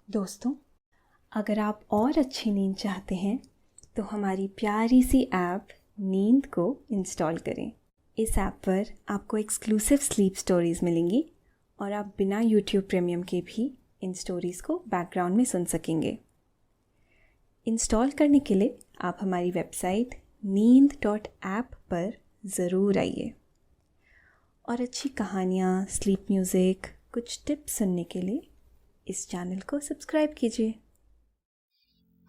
दोस्तों, अगर आप और अच्छी नींद चाहते हैं तो हमारी प्यारी सी ऐप नींद को इंस्टॉल करें। इस ऐप पर आपको एक्सक्लूसिव स्लीप स्टोरीज़ मिलेंगी और आप बिना यूट्यूब प्रीमियम के भी इन स्टोरीज़ को बैकग्राउंड में सुन सकेंगे। इंस्टॉल करने के लिए आप हमारी वेबसाइट neend.app पर ज़रूर आइए और अच्छी कहानियाँ, स्लीप म्यूज़िक, कुछ टिप्स सुनने के लिए इस चैनल को सब्सक्राइब कीजिए।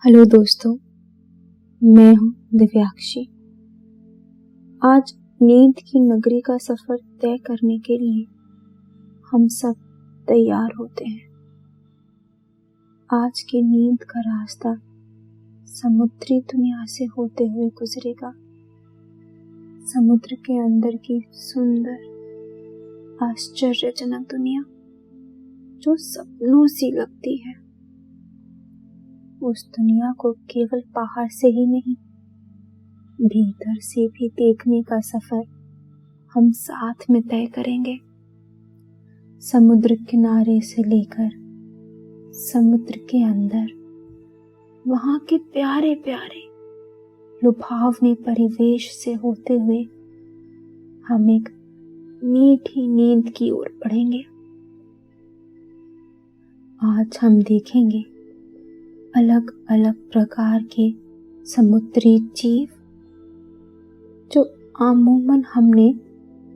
हेलो दोस्तों, मैं हूँ दिव्याक्षी। आज नींद की नगरी का सफर तय करने के लिए हम सब तैयार होते हैं। आज की नींद का रास्ता समुद्री दुनिया से होते हुए गुजरेगा। समुद्र के अंदर की सुंदर, आश्चर्यजनक दुनिया जो सपनों सी लगती है। उस दुनिया को केवल बाहर से ही नहीं, भीतर से भी देखने का सफर हम साथ में तय करेंगे। समुद्र किनारे से लेकर समुद्र के अंदर, वहां के प्यारे प्यारे लुभावने परिवेश से होते हुए हम एक मीठी नींद की ओर बढ़ेंगे। आज हम देखेंगे अलग अलग प्रकार के समुद्री जीव जो अमूमन हमने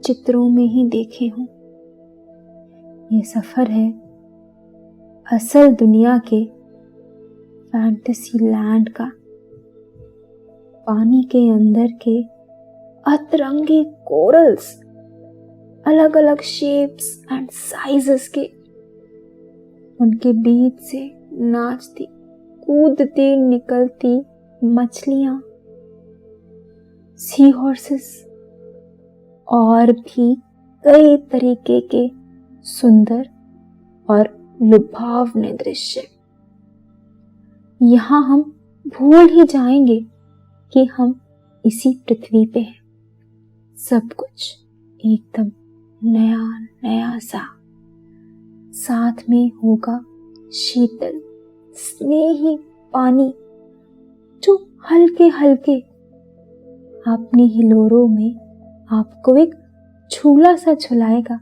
चित्रों में ही देखे हों। ये सफर है असल दुनिया के फैंटेसी लैंड का। पानी के अंदर के अतरंगी कोरल्स, अलग अलग शेप्स एंड साइजेस के, उनके बीच से नाचती कूदती निकलती मछलियां, सी हॉर्सेस और भी कई तरीके के सुंदर और लुभावने दृश्य। यहाँ हम भूल ही जाएंगे कि हम इसी पृथ्वी पे हैं। सब कुछ एकदम नया नया सा। साथ में होगा शीतल स्नेही पानी जो हल्के हल्के अपनी हिलोरों में आपको एक झूला सा झुलाएगा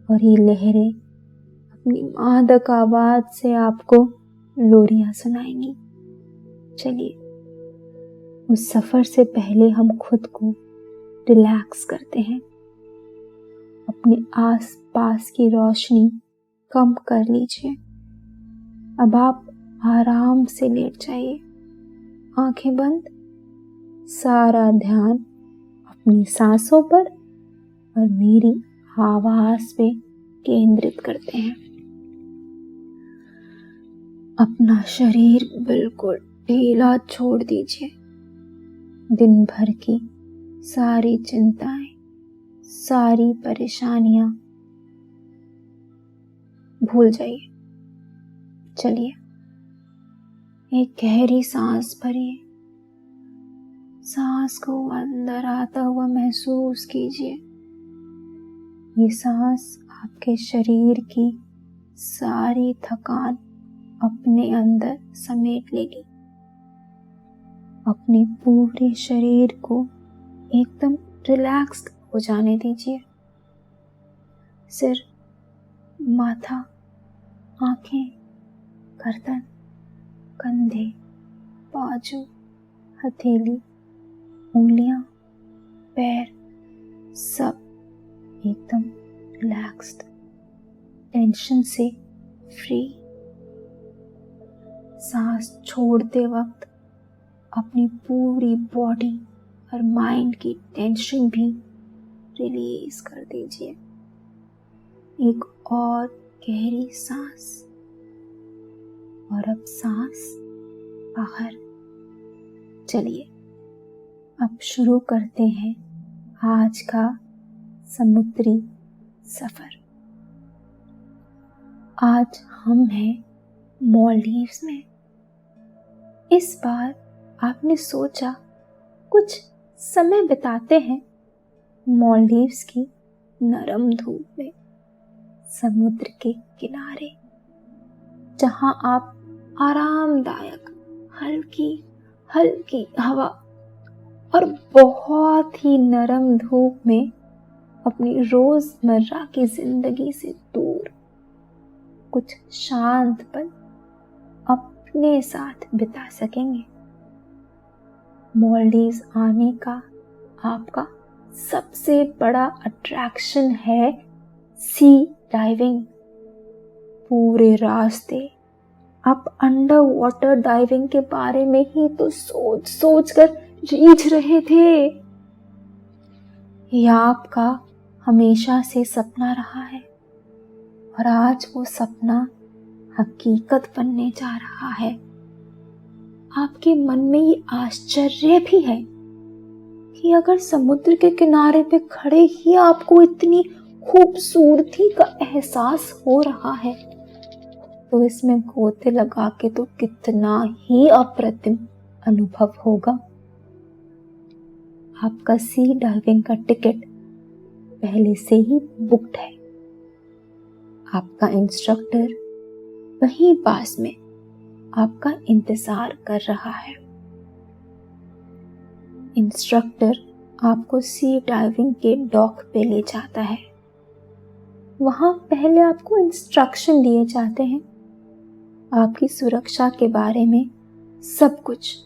और ये लहरें अपनी मादक आवाज से आपको लोरियां सुनाएंगी। चलिए, उस सफर से पहले हम खुद को रिलैक्स करते हैं। अपने आस पास की रोशनी कम कर लीजिए। अब आप आराम से लेट जाइए, आंखें बंद। सारा ध्यान अपनी सांसों पर और मेरी आवाज पे केंद्रित करते हैं। अपना शरीर बिल्कुल ढीला छोड़ दीजिए। दिन भर की सारी चिंताएं, सारी परेशानियां भूल जाइए। चलिए, एक गहरी सांस भरिए। सांस को अंदर आता हुआ महसूस कीजिए। ये सांस आपके शरीर की सारी थकान अपने अंदर समेट लेगी। अपने पूरे शरीर को एकदम रिलैक्स्ड हो जाने दीजिए। सिर, माथा, आंखें, गर्दन, कंधे, बाजू, हथेली, उंगलियां, पैर, सब एकदम रिलैक्स्ड, टेंशन से फ्री। सांस छोड़ते वक्त अपनी पूरी बॉडी और माइंड की टेंशन भी रिलीज कर दीजिए। एक और गहरी सांस, और अब सांस बाहर। चलिए, अब शुरू करते हैं आज का समुद्री सफर। आज हम हैं मालदीव्स में। इस बार आपने सोचा कुछ समय बिताते हैं मालदीव्स की नरम धूप में, समुद्र के किनारे। जहां आप आरामदायक हल्की हल्की हवा और बहुत ही नरम धूप में अपनी रोजमर्रा की जिंदगी से दूर कुछ शांत पल अपने साथ बिता सकेंगे। मालदीव्स आने का आपका सबसे बड़ा अट्रैक्शन है सी डाइविंग। पूरे रास्ते आप अंडर वाटर डाइविंग के बारे में ही तो सोच सोच कर रीझ रहे थे। यह आपका हमेशा से सपना रहा है और आज वो सपना हकीकत बनने जा रहा है। आपके मन में ये आश्चर्य भी है कि अगर समुद्र के किनारे पे खड़े ही आपको इतनी खूबसूरती का एहसास हो रहा है तो इसमें गोते लगा के तो कितना ही अप्रतिम अनुभव होगा। आपका सी डाइविंग का टिकट पहले से ही बुक्ड है। आपका इंस्ट्रक्टर वहीं पास में आपका इंतजार कर रहा है। इंस्ट्रक्टर आपको सी डाइविंग के डॉक पे ले जाता है। वहां पहले आपको इंस्ट्रक्शन दिए जाते हैं, आपकी सुरक्षा के बारे में सब कुछ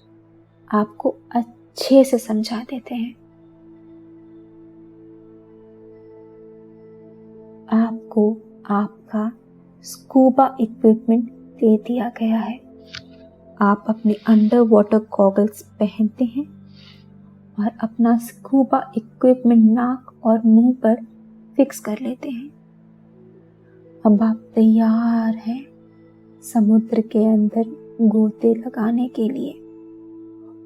आपको अच्छे से समझा देते हैं। आपको आपका स्कूबा इक्विपमेंट दे दिया गया है। आप अपने अंडर वाटर गॉगल्स पहनते हैं और अपना स्कूबा इक्विपमेंट नाक और मुंह पर फिक्स कर लेते हैं। अब आप तैयार हैं समुद्र के अंदर गोते लगाने के लिए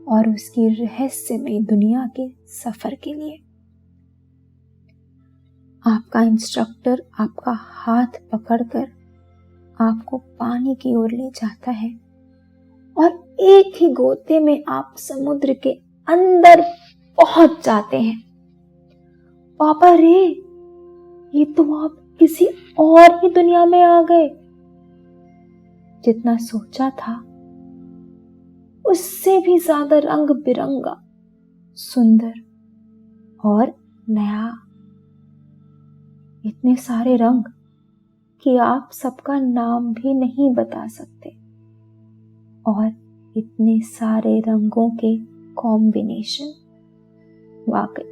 और उसकी रहस्यमय दुनिया के सफर के लिए। आपका इंस्ट्रक्टर आपका हाथ पकड़कर आपको पानी की ओर ले जाता है और एक ही गोते में आप समुद्र के अंदर पहुंच जाते हैं। पापा रे, ये तो आप किसी और ही दुनिया में आ गए। जितना सोचा था उससे भी ज्यादा रंग बिरंगा, सुंदर और नया। इतने सारे रंग कि आप सबका नाम भी नहीं बता सकते और इतने सारे रंगों के कॉम्बिनेशन। वाकई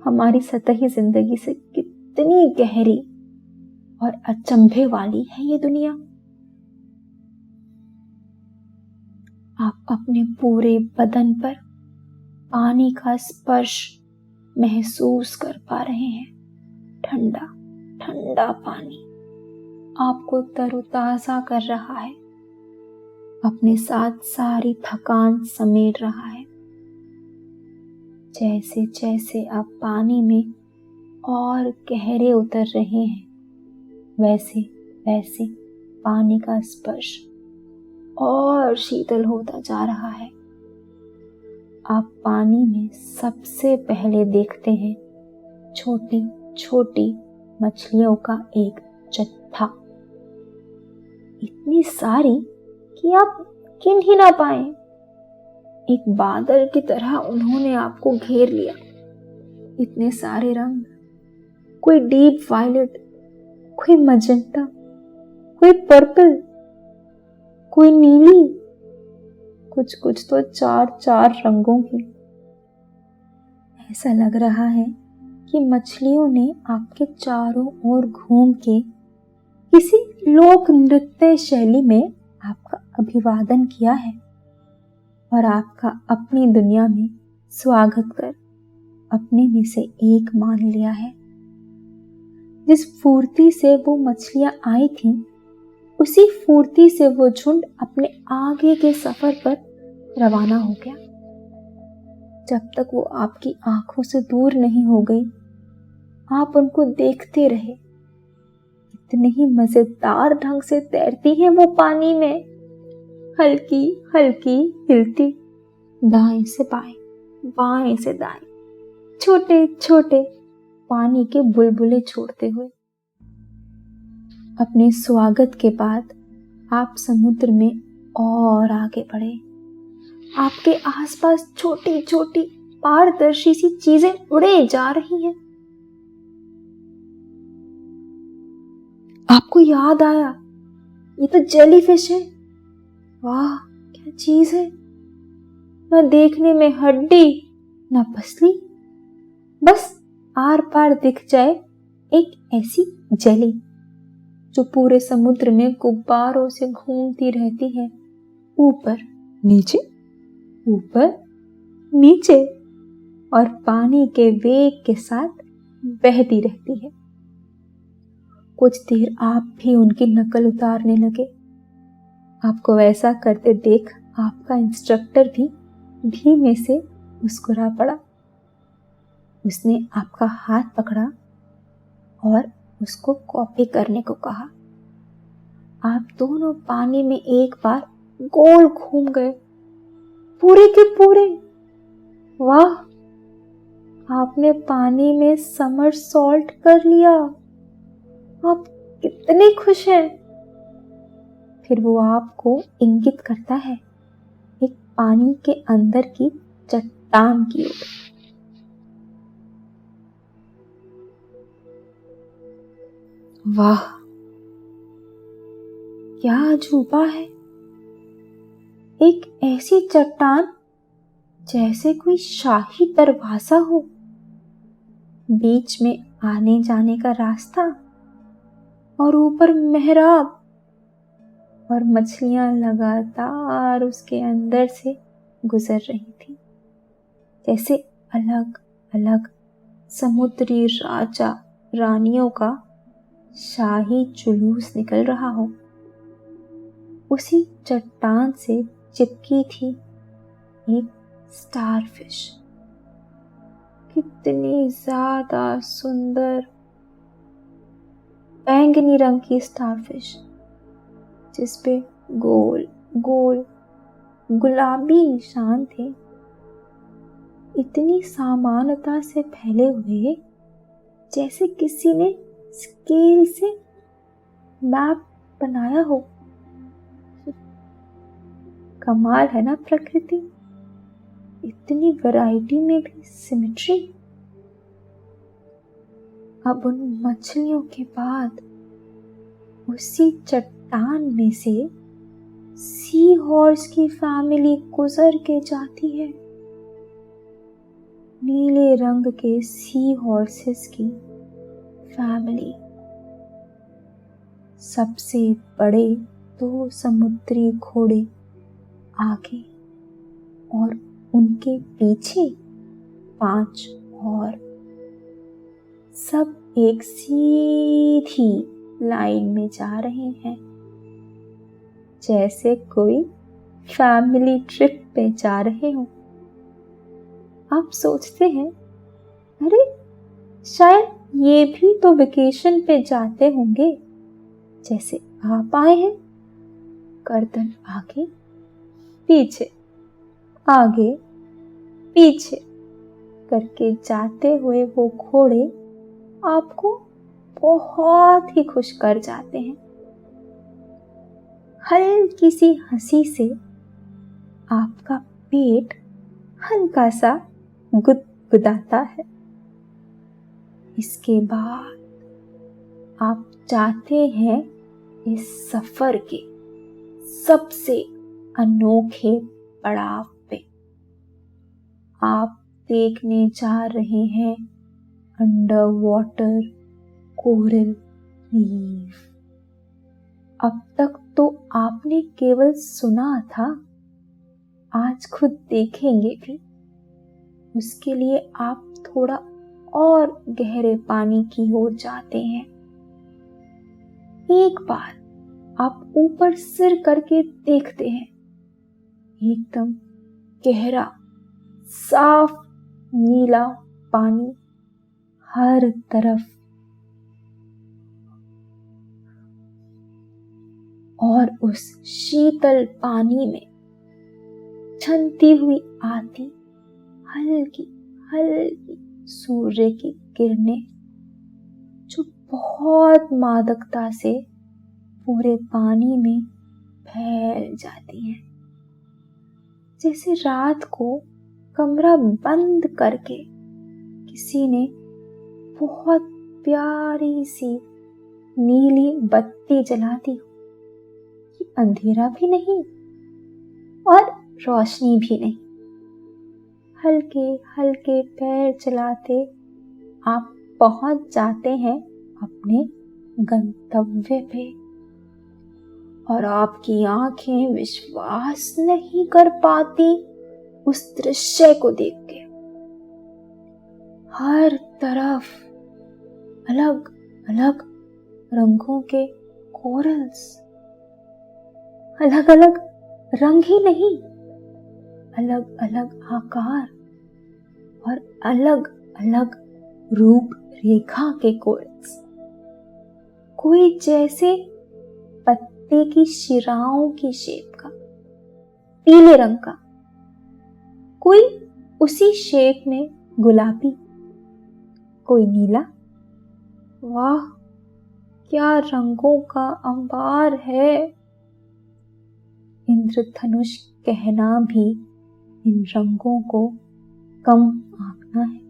हमारी सतही जिंदगी से कितनी गहरी और अचंभे वाली है ये दुनिया। आप अपने पूरे बदन पर पानी का स्पर्श महसूस कर पा रहे हैं। ठंडा ठंडा पानी आपको तरोताजा कर रहा है, अपने साथ सारी थकान समेट रहा है। जैसे जैसे आप पानी में और गहरे उतर रहे हैं वैसे वैसे पानी का स्पर्श और शीतल होता जा रहा है। आप पानी में सबसे पहले देखते हैं छोटी छोटी मछलियों का एक जत्था। इतनी सारी कि आप गिन ही ना पाए। एक बादल की तरह उन्होंने आपको घेर लिया। इतने सारे रंग, कोई डीप वायलेट, कोई मजेंटा, कोई पर्पल, कोई नीली, कुछ कुछ तो 4 रंगों की। ऐसा लग रहा है कि मछलियों ने आपके चारों ओर घूम के किसी लोक नृत्य शैली में आपका अभिवादन किया है और आपका अपनी दुनिया में स्वागत कर अपने में से एक मान लिया है। जिस फुर्ती से वो मछलियां आई थीं, उसी फुर्ती से वो झुंड अपने आगे के सफर पर रवाना हो गया। जब तक वो आपकी आंखों से दूर नहीं हो गई, आप उनको देखते रहे। इतने ही मजेदार ढंग से तैरती हैं वो पानी में, हल्की हल्की हिलती, दाएं से बाएं, बाएं से दाएं, छोटे छोटे पानी के बुलबुले छोड़ते हुए। अपने स्वागत के बाद आप समुद्र में और आगे बढ़े। आपके आसपास छोटी छोटी पारदर्शी सी चीजें उड़े जा रही हैं। आपको याद आया, ये तो जेलीफिश है। वाह, क्या चीज है! न देखने में हड्डी न पसली, बस आर पार दिख जाए एक ऐसी जेली जो पूरे समुद्र में गुब्बारों से घूमती रहती है, ऊपर नीचे ऊपर नीचे, और पानी के वेग के साथ बहती रहती है। कुछ देर आप भी उनकी नकल उतारने लगे। आपको ऐसा करते देख आपका इंस्ट्रक्टर भी धीमे से मुस्कुरा पड़ा। उसने आपका हाथ पकड़ा और उसको कॉपी करने को कहा। आप दोनों पानी में एक बार गोल घूम गए, पूरे के पूरे। वाह, आपने पानी में समरसॉल्ट कर लिया। आप कितने खुश हैं। फिर वो आपको इंगित करता है एक पानी के अंदर की चट्टान की ओर। वाह, क्या अजूबा है! एक ऐसी चट्टान जैसे कोई शाही दरवाजा हो, बीच में आने जाने का रास्ता, और ऊपर मेहराब, और मछलियां लगातार उसके अंदर से गुजर रही थी, जैसे अलग अलग समुद्री राजा रानियों का शाही जुलूस निकल रहा हो। उसी चट्टान से चिपकी थी एक स्टारफिश। कितनी ज्यादा सुंदर बैंगनी रंग की स्टारफिश, जिसपे गोल गोल गुलाबी निशान थे, इतनी समानता से फैले हुए जैसे किसी ने स्केल से मैप बनाया हो। कमाल है ना प्रकृति, इतनी वैरायटी में भी सिमेट्री। अब उन मछलियों के बाद उसी चट्टान में से सी हॉर्स की फैमिली गुजर के जाती है। नीले रंग के सी हॉर्सेस की फैमिली। सबसे बड़े 2 समुद्री घोड़े आगे और उनके पीछे 5 और, सब एक सीधी लाइन में जा रहे हैं, जैसे कोई फैमिली ट्रिप पे जा रहे हो। आप सोचते हैं, अरे शायद ये भी तो वेकेशन पे जाते होंगे जैसे आप आए हैं। गर्दन आगे पीछे आगे पीछे करके जाते हुए वो घोड़े आपको बहुत ही खुश कर जाते हैं। हल्की सी हंसी से आपका पेट हल्का सा गुदगुदाता है। इसके बाद आप जाते हैं इस सफर के सबसे अनोखे पड़ाव पे। आप देखने जा रहे हैं अंडर वाटर कोरल रीफ। अब तक तो आपने केवल सुना था, आज खुद देखेंगे भी। उसके लिए आप थोड़ा और गहरे पानी की ओर जाते हैं। एक बार आप ऊपर सिर करके देखते हैं, एकदम गहरा साफ नीला पानी हर तरफ, और उस शीतल पानी में छनती हुई आती हल्की हल्की सूर्य की किरणें, जो बहुत मादकता से पूरे पानी में मिल जाती हैं। जैसे रात को कमरा बंद करके किसी ने बहुत प्यारी सी नीली बत्ती जला दी। अंधेरा भी नहीं और रोशनी भी नहीं। हल्के हल्के पैर चलाते आप पहुंच जाते हैं अपने गंतव्य पे और आपकी आंखें विश्वास नहीं कर पाती उस दृश्य को देख के। हर तरफ अलग अलग रंगों के कोरल्स, अलग अलग रंग ही नहीं, अलग अलग आकार और अलग अलग रूप रेखा के कोरल्स। कोई जैसे पत्ते की शिराओं की शेप का, पीले रंग का, कोई उसी शेप में गुलाबी, कोई नीला। वाह, क्या रंगों का अंबार है। इंद्रधनुष कहना भी इन रंगों को कम आंकना है।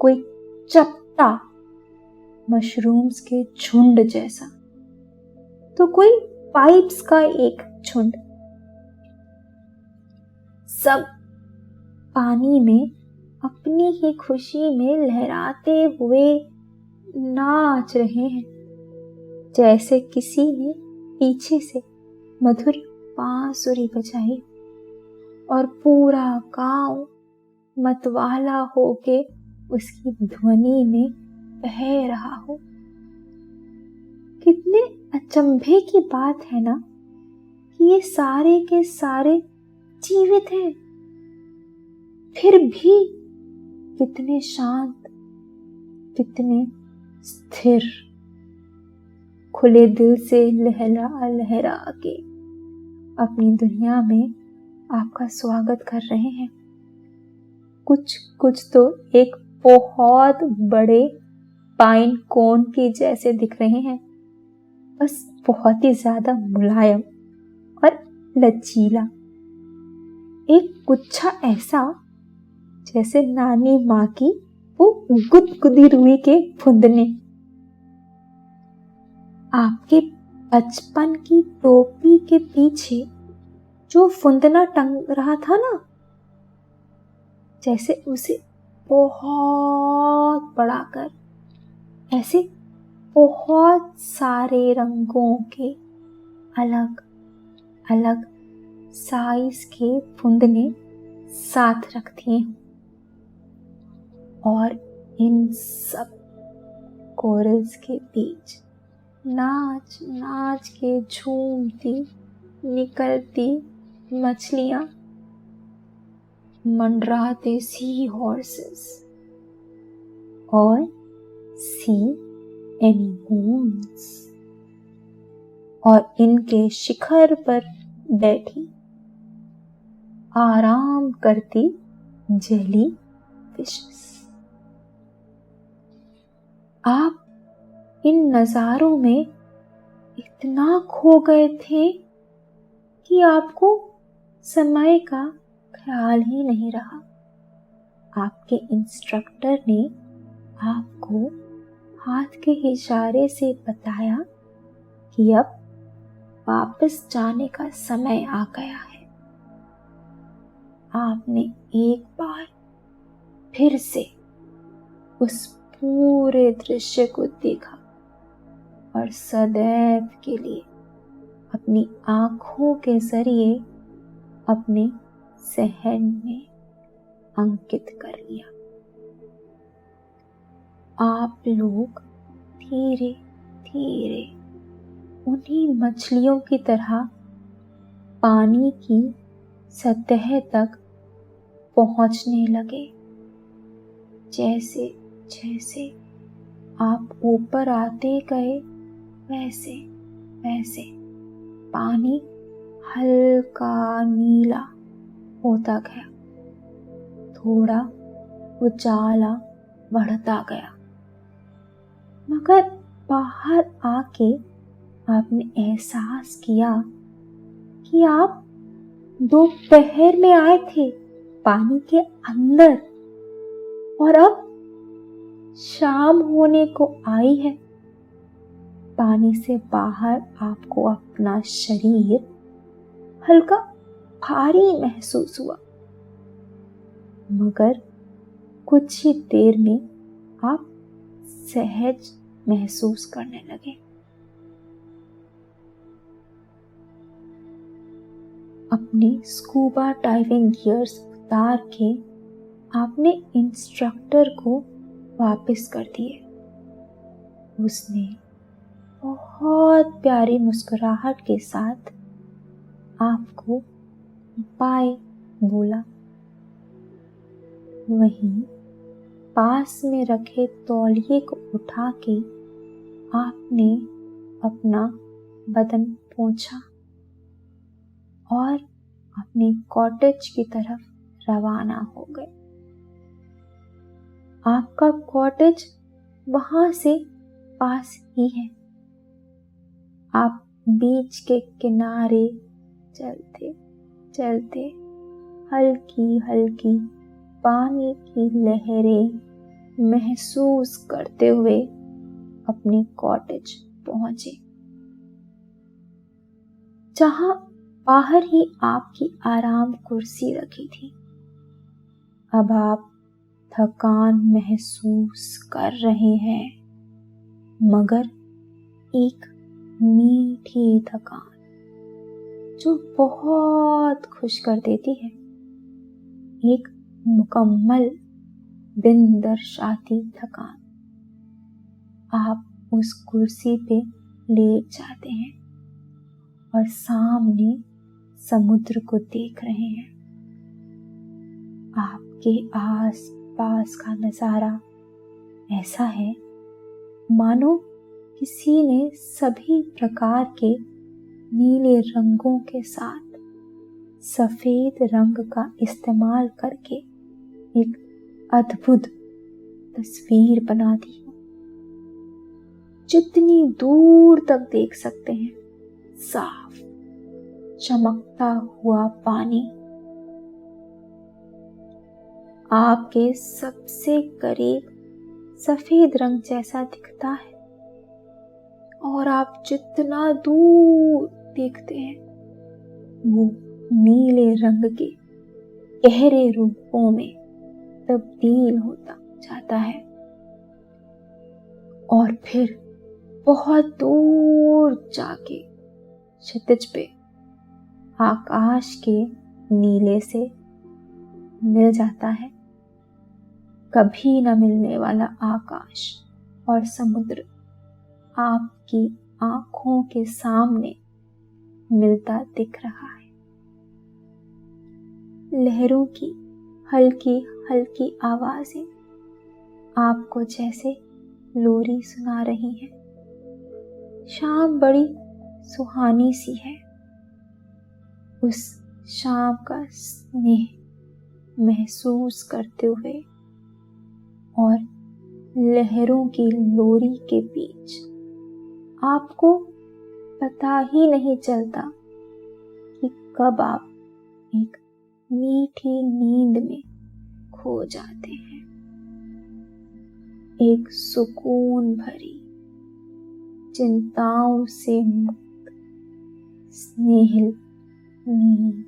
कोई चपटा मशरूम्स के झुंड जैसा, तो कोई पाइप्स का एक झुंड। सब पानी में अपनी ही खुशी में लहराते हुए नाच रहे हैं, जैसे किसी ने पीछे से मधुर बांसुरी बजाई और पूरा गांव मतवाला होके उसकी ध्वनि में बह रहा हो। कितने अचंभे की बात है ना कि ये सारे के सारे जीवित हैं, फिर भी कितने शांत, कितने स्थिर, खुले दिल से लहरा लहरा के अपनी दुनिया में आपका स्वागत कर रहे हैं। कुछ कुछ तो एक बहुत बड़े पाइन कोन की जैसे दिख रहे हैं, बस बहुत ही ज्यादा मुलायम और लचीला। एक गुच्छा ऐसा जैसे नानी माँ की वो गुदगुदी रुई के फुंदने। आपके बचपन की टोपी के पीछे जो फुंदना टंग रहा था ना, जैसे उसे बहुत बड़ा कर ऐसे बहुत सारे रंगों के अलग अलग साइज के फुंदने साथ रख दिए और इन सब कोरल्स के बीच नाच नाच के झूमती निकलती मछलियां, मंडराते सी हॉर्सेस और सी एनीमोन्स और इनके शिखर पर बैठी आराम करती जेली फिशेस। आप इन नजारों में इतना खो गए थे कि आपको समय का ख्याल ही नहीं रहा। आपके इंस्ट्रक्टर ने आपको हाथ के इशारे से बताया कि अब वापस जाने का समय आ गया है। आपने एक बार फिर से उस पूरे दृश्य को देखा और सदैव के लिए अपनी आंखों के जरिए अपने सहन में अंकित कर लिया। आप लोग धीरे धीरे उन्हीं मछलियों की तरह पानी की सतह तक पहुंचने लगे। जैसे जैसे आप ऊपर आते गए वैसे वैसे पानी हल्का नीला होता गया, थोड़ा उजाला बढ़ता गया। मगर बाहर आके आपने एहसास किया कि आप दोपहर में आए थे पानी के अंदर और अब शाम होने को आई है। पानी से बाहर आपको अपना शरीर हल्का भारी महसूस हुआ, मगर कुछ ही देर में आप सहज महसूस करने लगे। अपने स्कूबा डाइविंग गियर्स उतार के आपने इंस्ट्रक्टर को वापस कर दिए। उसने बहुत प्यारी मुस्कुराहट के साथ आपको बाय बोला। वहीं पास में रखे तौलिए को उठा के आपने अपना बदन पोंछा और अपने कॉटेज की तरफ रवाना हो गए। आपका कॉटेज वहां से पास ही है। आप बीच के किनारे चलते चलते हल्की हल्की पानी की लहरें महसूस करते हुए अपने कॉटेज पहुंचे, जहां बाहर ही आपकी आराम कुर्सी रखी थी। अब आप थकान महसूस कर रहे हैं, मगर एक मीठी थकान जो बहुत खुश कर देती है, एक मुकम्मल दिन दर्शाती थकान। आप उस कुर्सी पे लेट जाते हैं और सामने समुद्र को देख रहे हैं। आपके आस पास का नजारा ऐसा है मानो किसी ने सभी प्रकार के नीले रंगों के साथ सफेद रंग का इस्तेमाल करके एक अद्भुत तस्वीर बना दी हो। जितनी दूर तक देख सकते हैं, साफ चमकता हुआ पानी आपके सबसे करीब सफेद रंग जैसा दिखता है, और आप जितना दूर देखते हैं वो नीले रंग के गहरे रूपों में तब्दील होता जाता है, और फिर बहुत दूर जाके क्षितिज पे आकाश के नीले से मिल जाता है। कभी न मिलने वाला आकाश और समुद्र आपकी आंखों के सामने मिलता दिख रहा है। लहरों की हल्की हल्की आवाजें आपको जैसे लोरी सुना रही हैं। शाम बड़ी सुहानी सी है। उस शाम का स्नेह महसूस करते हुए और लहरों की लोरी के बीच आपको पता ही नहीं चलता कि कब आप एक मीठी नींद में खो जाते हैं। एक सुकून भरी, चिंताओं से मुक्त स्नेहिल नींद।